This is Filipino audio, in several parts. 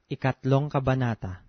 Ikatlong Kabanata.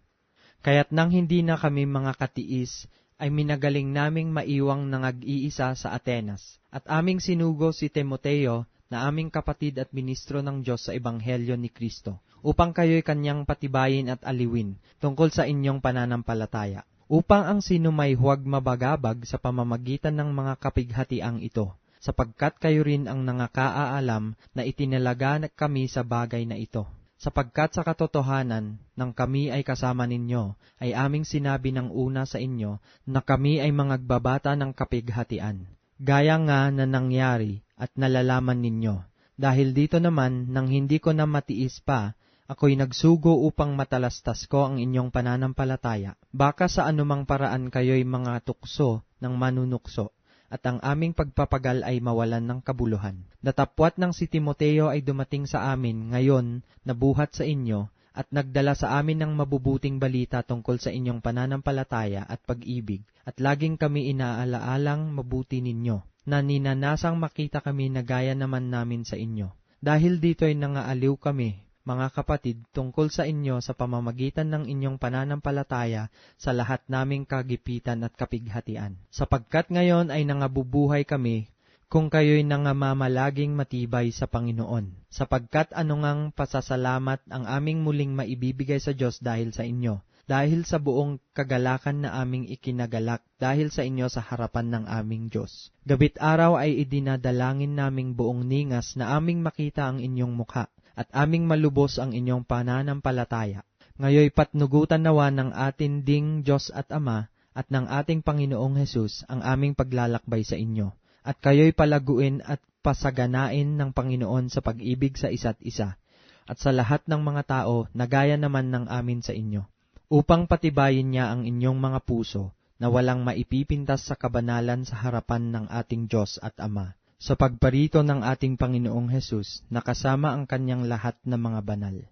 Kaya't nang hindi na kami mga katiis, ay minagaling naming maiwang nangag-iisa sa Atenas, at aming sinugo si Timoteo na aming kapatid at ministro ng Diyos sa Ebanghelyo ni Kristo, upang kayo'y kanyang patibayin at aliwin tungkol sa inyong pananampalataya, upang ang sino may huwag mabagabag sa pamamagitan ng mga kapighatiang ito, sapagkat kayo rin ang nangakaalam na itinalaga kami sa bagay na ito. Sapagkat sa katotohanan, nang kami ay kasama ninyo, ay aming sinabi ng una sa inyo na kami ay mangagbabata ng kapighatian. Gaya nga na nangyari at nalalaman ninyo. Dahil dito naman, nang hindi ko na matiis pa, ako'y nagsugo upang matalastas ko ang inyong pananampalataya. Baka sa anumang paraan kayo'y mga tukso ng manunukso, at ang aming pagpapagal ay mawalan ng kabuluhan. Natapwat ng si Timoteo ay dumating sa amin ngayon na buhat sa inyo, at nagdala sa amin ng mabubuting balita tungkol sa inyong pananampalataya at pag-ibig, at laging kami inaalaalang mabuti ninyo, na ninanasang makita kami na gaya naman namin sa inyo. Dahil dito'y nangaaliw kami, mga kapatid, tungkol sa inyo sa pamamagitan ng inyong pananampalataya sa lahat naming kagipitan at kapighatian. Sapagkat ngayon ay nangabubuhay kami, kung kayo'y nangamamalaging matibay sa Panginoon. Sapagkat anungang pasasalamat ang aming muling maibibigay sa Diyos dahil sa inyo, dahil sa buong kagalakan na aming ikinagalak dahil sa inyo sa harapan ng aming Diyos. Gabit araw ay idinadalangin naming buong ningas na aming makita ang inyong mukha, at aming malubos ang inyong pananampalataya. Ngayoy patnugutan nawa ng atin ding Diyos at Ama, at ng ating Panginoong Hesus ang aming paglalakbay sa inyo, at kayo'y palaguin at pasaganain ng Panginoon sa pag-ibig sa isa't isa, at sa lahat ng mga tao na gaya naman ng amin sa inyo, upang patibayin niya ang inyong mga puso, na walang maipipintas sa kabanalan sa harapan ng ating Diyos at Ama, sa pagparito ng ating Panginoong Hesus, na kasama ang kanyang lahat na mga banal.